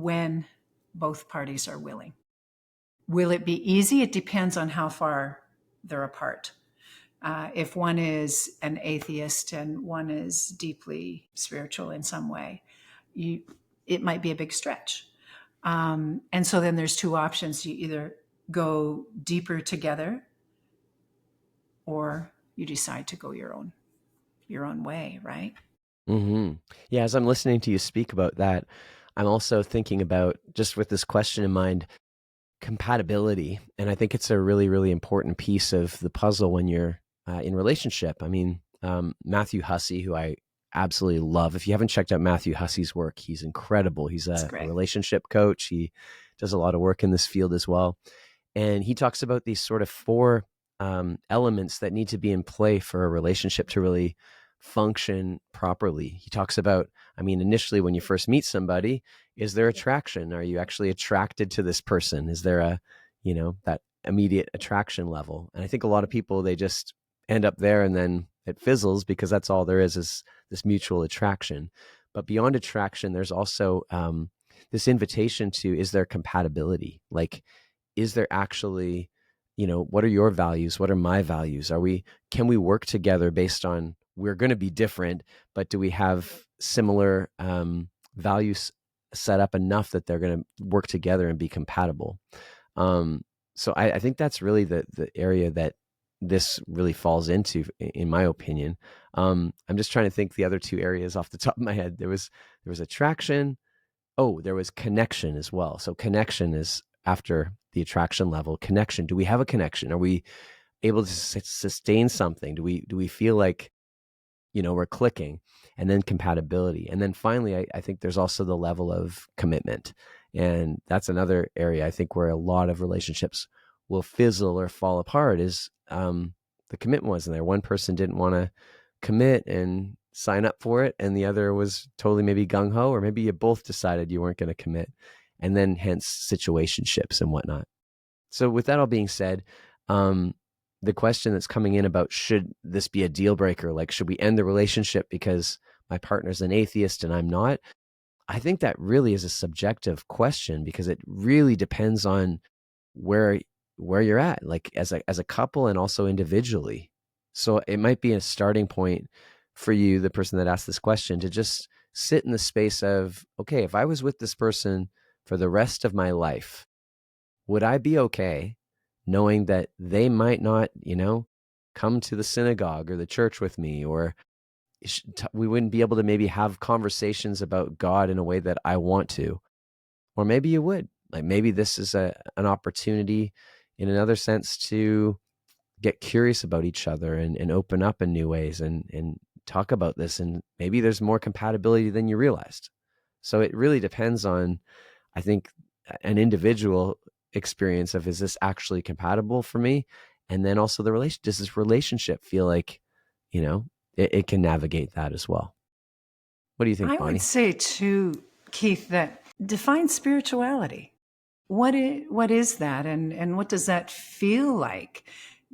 when both parties are willing. Will it be easy? It depends on how far they're apart. If one is an atheist and one is deeply spiritual in some way, it might be a big stretch. And so then there's two options. You either go deeper together, or you decide to go your own way, right? Mm-hmm. Yeah, as I'm listening to you speak about that, I'm also thinking about, just with this question in mind, compatibility. And I think it's a really, really important piece of the puzzle when you're in relationship. I mean, Matthew Hussey, who I absolutely love. If you haven't checked out Matthew Hussey's work, he's incredible. He's That's a great. relationship coach. He does a lot of work in this field as well. And he talks about these sort of four elements that need to be in play for a relationship to really function properly. He talks about, I mean, initially when you first meet somebody, is there attraction? Are you actually attracted to this person? Is there a, that immediate attraction level? And I think a lot of people, they just end up there and then it fizzles because that's all there is this mutual attraction. But beyond attraction, there's also this invitation to, is there compatibility? Like, is there actually, what are your values? What are my values? Can we work together based on, we're going to be different, but do we have similar values set up enough that they're going to work together and be compatible? So I think that's really the area that this really falls into, in my opinion. I'm just trying to think the other two areas off the top of my head. There was attraction. Oh, there was connection as well. So connection is after the attraction level. Connection. Do we have a connection? Are we able to sustain something? Do we feel like, we're clicking? And then compatibility. And then finally, I think there's also the level of commitment. And that's another area I think where a lot of relationships will fizzle or fall apart, is the commitment wasn't there. One person didn't want to commit and sign up for it, and the other was totally maybe gung-ho, or maybe you both decided you weren't going to commit, and then hence situationships and whatnot. So with that all being said, the question that's coming in about, should this be a deal breaker? Like, should we end the relationship because my partner's an atheist and I'm not? I think that really is a subjective question, because it really depends on where you're at, like as a couple and also individually. So it might be a starting point for you, the person that asked this question, to just sit in the space of, okay, if I was with this person for the rest of my life, would I be okay knowing that they might not, come to the synagogue or the church with me, or we wouldn't be able to maybe have conversations about God in a way that I want to? Or maybe you would. Like, maybe this is an opportunity in another sense to get curious about each other and open up in new ways and talk about this. And maybe there's more compatibility than you realized. So it really depends on, I think, an individual experience of, is this actually compatible for me? And then also does this relationship feel like, it can navigate that as well? What do you think, I Bonnie? would say too, Keith, that define spirituality. What is that, and what does that feel like?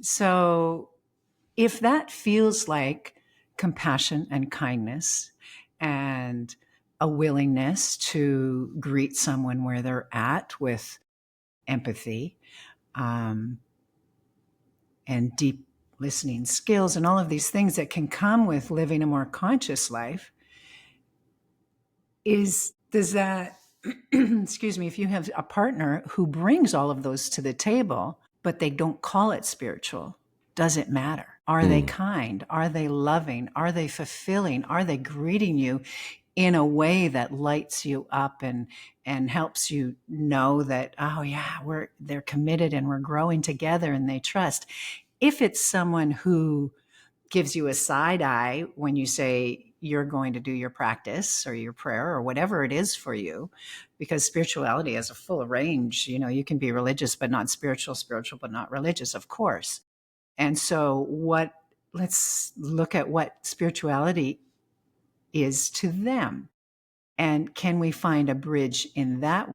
So if that feels like compassion and kindness and a willingness to greet someone where they're at with empathy, um, and deep listening skills and all of these things that can come with living a more conscious life, does that excuse me, if you have a partner who brings all of those to the table, but they don't call it spiritual, does it matter? Are they kind? Are they loving? Are they fulfilling? Are they greeting you in a way that lights you up and helps you know that, oh yeah, they're committed and we're growing together and they trust? If it's someone who gives you a side eye when you say you're going to do your practice or your prayer or whatever it is for you, because spirituality has a full range. You can be religious but not spiritual, spiritual but not religious, of course. And so let's look at what spirituality is to them. And can we find a bridge in that